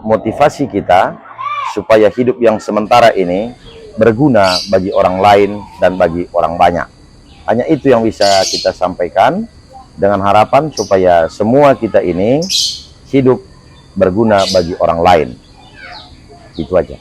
motivasi kita supaya hidup yang sementara ini berguna bagi orang lain dan bagi orang banyak. Hanya itu yang bisa kita sampaikan dengan harapan supaya semua kita ini hidup berguna bagi orang lain. Itu aja.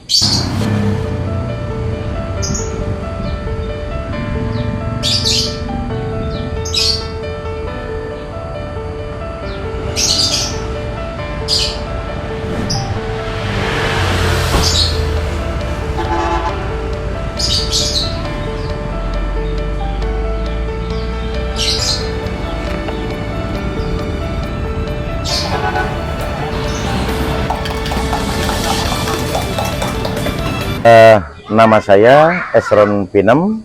Nama saya Esron Pinem,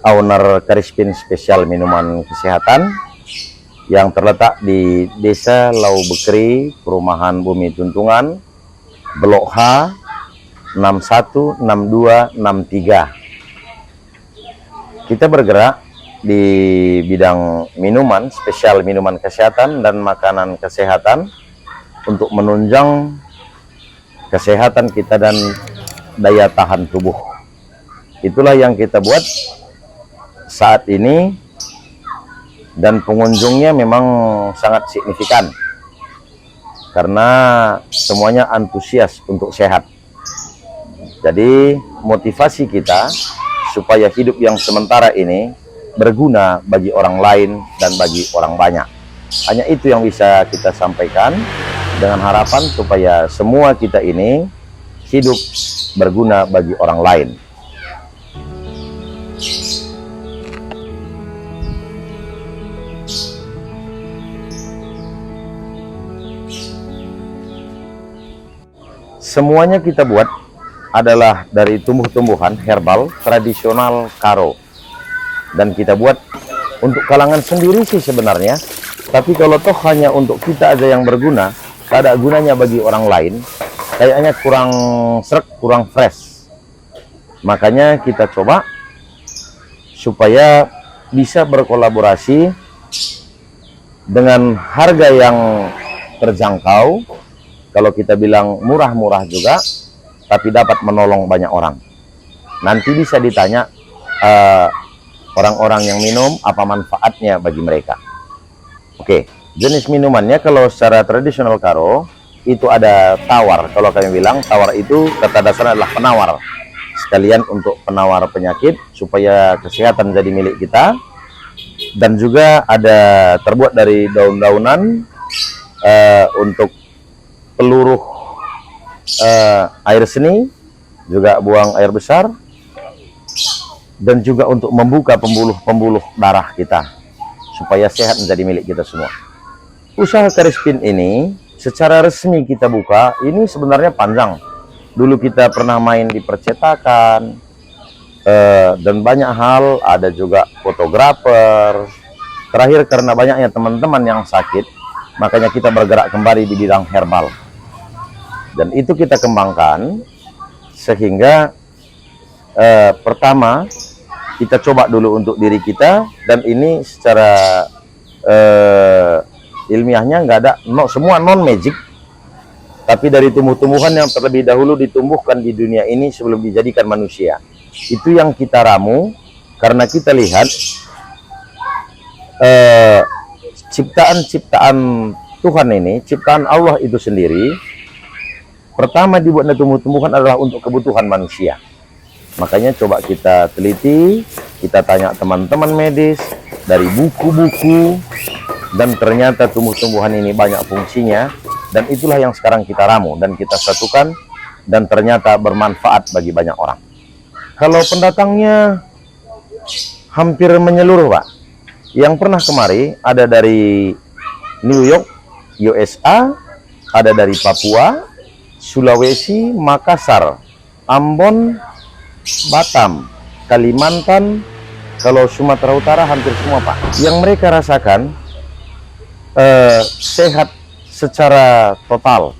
owner Karispin Spesial Minuman Kesehatan yang terletak di Desa Lau Bekeri, Perumahan Bumi Tuntungan, Blok H 616263. Kita bergerak di bidang minuman, spesial minuman kesehatan dan makanan kesehatan untuk menunjang kesehatan kita dan daya tahan tubuh. Itulah yang kita buat saat ini, dan pengunjungnya memang sangat signifikan karena semuanya antusias untuk sehat. Jadi motivasi kita supaya hidup yang sementara ini berguna bagi orang lain dan bagi orang banyak. Hanya itu yang bisa kita sampaikan dengan harapan supaya semua kita ini hidup berguna bagi orang lain. Semuanya kita buat adalah dari tumbuh-tumbuhan herbal tradisional Karo, dan kita buat untuk kalangan sendiri sih sebenarnya, tapi kalau toh hanya untuk kita aja yang berguna, tak ada gunanya bagi orang lain, kayaknya kurang srek, kurang fresh. Makanya kita coba supaya bisa berkolaborasi dengan harga yang terjangkau. Kalau kita bilang murah-murah juga, tapi dapat menolong banyak orang. Nanti bisa ditanya orang-orang yang minum apa manfaatnya bagi mereka. Oke, jenis minumannya kalau secara tradisional Karo itu ada tawar. Kalau kami bilang tawar itu kata dasarnya adalah penawar, sekalian untuk penawar penyakit supaya kesehatan jadi milik kita. Dan juga ada terbuat dari daun-daunan untuk peluruh air seni, juga buang air besar, dan juga untuk membuka pembuluh-pembuluh darah kita supaya sehat menjadi milik kita semua. Usaha Karispin ini secara resmi kita buka ini sebenarnya panjang. Dulu kita pernah main di percetakan dan banyak hal, ada juga fotografer. Terakhir karena banyaknya teman-teman yang sakit, makanya kita bergerak kembali di bidang herbal, dan itu kita kembangkan sehingga pertama kita coba dulu untuk diri kita, dan ini secara ilmiahnya nggak ada, semua non magic, tapi dari tumbuh-tumbuhan yang terlebih dahulu ditumbuhkan di dunia ini sebelum dijadikan manusia. Itu yang kita ramu karena kita lihat ciptaan-ciptaan Tuhan ini, ciptaan Allah itu sendiri, pertama dibuat dari tumbuh-tumbuhan adalah untuk kebutuhan manusia. Makanya coba kita teliti, kita tanya teman-teman medis dari buku-buku, dan ternyata tumbuh-tumbuhan ini banyak fungsinya, dan itulah yang sekarang kita ramu dan kita satukan, dan ternyata bermanfaat bagi banyak orang. Kalau pendatangnya hampir menyeluruh, Pak. Yang pernah kemari ada dari New York, USA, ada dari Papua, Sulawesi, Makassar, Ambon, Batam, Kalimantan, kalau Sumatera Utara hampir semua, Pak. Yang mereka rasakan sehat secara total.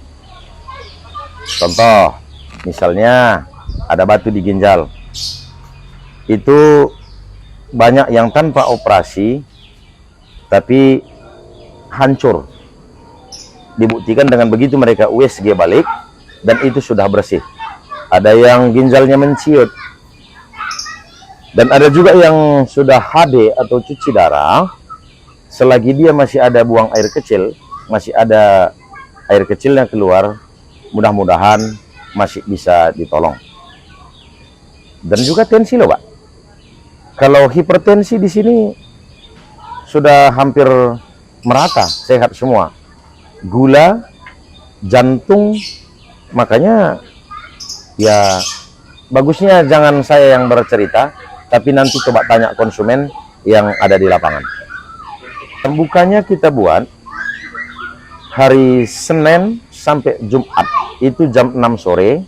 Contoh, misalnya ada batu di ginjal, itu banyak yang tanpa operasi tapi hancur. dibuktikan dengan begitu mereka USG balik dan itu sudah bersih. Ada yang ginjalnya menciut dan ada juga yang sudah HD atau cuci darah. Selagi dia masih ada buang air kecil, masih ada air kecil yang keluar, mudah-mudahan masih bisa ditolong. Dan juga tensi loh, Pak. Kalau hipertensi di sini sudah hampir merata, sehat semua. Gula, jantung, makanya ya bagusnya jangan saya yang bercerita, tapi nanti coba tanya konsumen yang ada di lapangan. Bukanya kita buat hari Senin sampai Jumat itu jam 6 sore,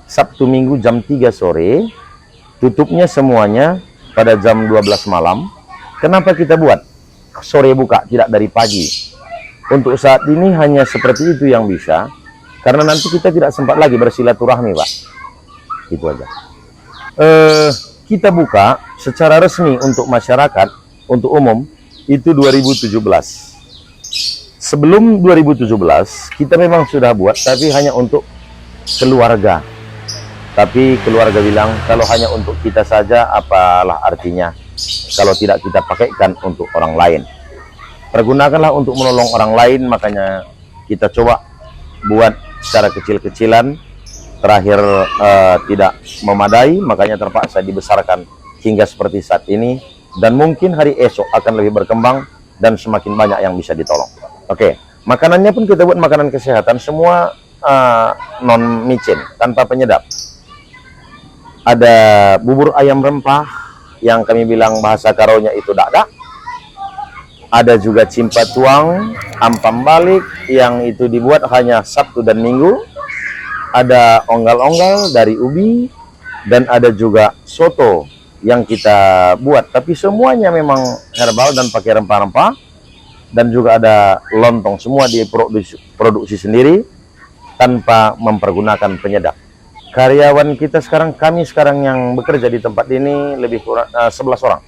Sabtu Minggu jam 3 sore, tutupnya semuanya pada jam 12 malam. Kenapa kita buat sore buka, tidak dari pagi? Untuk saat ini hanya seperti itu yang bisa, karena nanti kita tidak sempat lagi bersilaturahmi, Pak. Itu aja. Kita buka secara resmi untuk masyarakat, untuk umum, itu 2017. Sebelum 2017, kita memang sudah buat, tapi hanya untuk keluarga. Tapi keluarga bilang, kalau hanya untuk kita saja, apalah artinya kalau tidak kita pakaikan untuk orang lain. Pergunakanlah untuk menolong orang lain, makanya kita coba buat secara kecil-kecilan. Terakhir tidak memadai, makanya terpaksa dibesarkan hingga seperti saat ini. Dan mungkin hari esok akan lebih berkembang dan semakin banyak yang bisa ditolong. Oke, makanannya pun kita buat makanan kesehatan, semua non-micin, tanpa penyedap. Ada bubur ayam rempah, yang kami bilang bahasa Karonya itu dadak. Ada juga cimpa tuang, ampam balik, yang itu dibuat hanya Sabtu dan Minggu. Ada onggal-onggal dari ubi, dan ada juga soto yang kita buat. Tapi semuanya memang herbal dan pakai rempah-rempah. Dan juga ada lontong, semua diproduksi sendiri tanpa mempergunakan penyedap. Karyawan kita sekarang, kami sekarang yang bekerja di tempat ini lebih kurang 11 orang.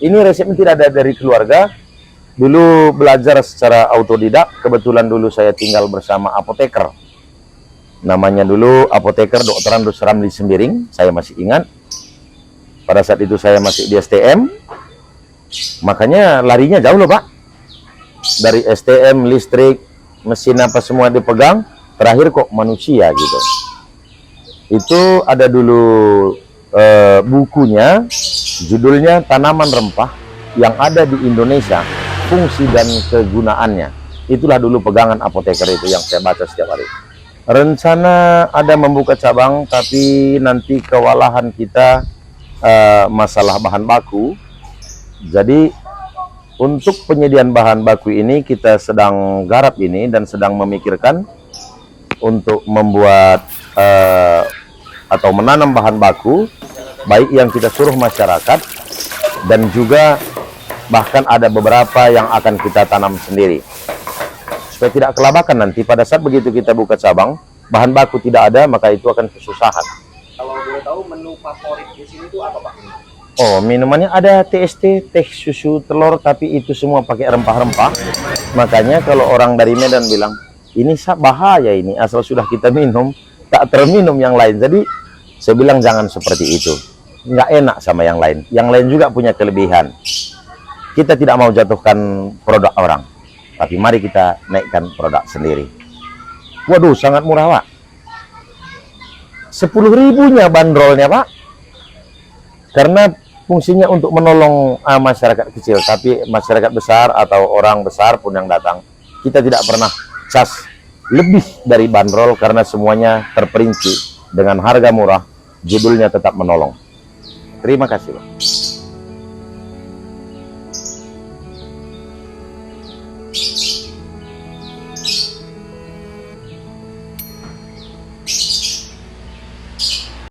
Ini resepnya tidak ada dari keluarga. Dulu belajar secara autodidak, kebetulan dulu saya tinggal bersama apoteker. Namanya dulu apoteker Dr. Andus Ramli Sembiring, saya masih ingat. Pada saat itu saya masih di STM, makanya larinya jauh loh, Pak. Dari STM, listrik, mesin apa semua dipegang, terakhir kok manusia gitu. Itu ada dulu bukunya, judulnya Tanaman Rempah yang ada di Indonesia, Fungsi dan Kegunaannya. Itulah dulu pegangan apoteker itu yang saya baca setiap hari. Rencana ada membuka cabang, tapi nanti kewalahan kita masalah bahan baku. Jadi untuk penyediaan bahan baku ini kita sedang garap ini dan sedang memikirkan untuk membuat atau menanam bahan baku, baik yang kita suruh masyarakat dan juga bahkan ada beberapa yang akan kita tanam sendiri. Supaya tidak kelabakan nanti pada saat begitu kita buka cabang, bahan baku tidak ada, maka itu akan kesusahan. Kalau boleh tahu menu favorit di sini itu apa, Pak? Oh, minumannya ada TST, teh susu telur, tapi itu semua pakai rempah-rempah. Makanya kalau orang dari Medan bilang, ini bahaya ini, asal sudah kita minum, tak terminum yang lain. Jadi saya bilang jangan seperti itu, nggak enak sama yang lain. Yang lain juga punya kelebihan. Kita tidak mau jatuhkan produk orang, tapi mari kita naikkan produk sendiri. Waduh, sangat murah, Pak. 10.000-nya bandrolnya, Pak. Karena fungsinya untuk menolong masyarakat kecil, tapi masyarakat besar atau orang besar pun yang datang, kita tidak pernah cas lebih dari bandrol karena semuanya terperinci dengan harga murah, judulnya tetap menolong. Terima kasih, Pak.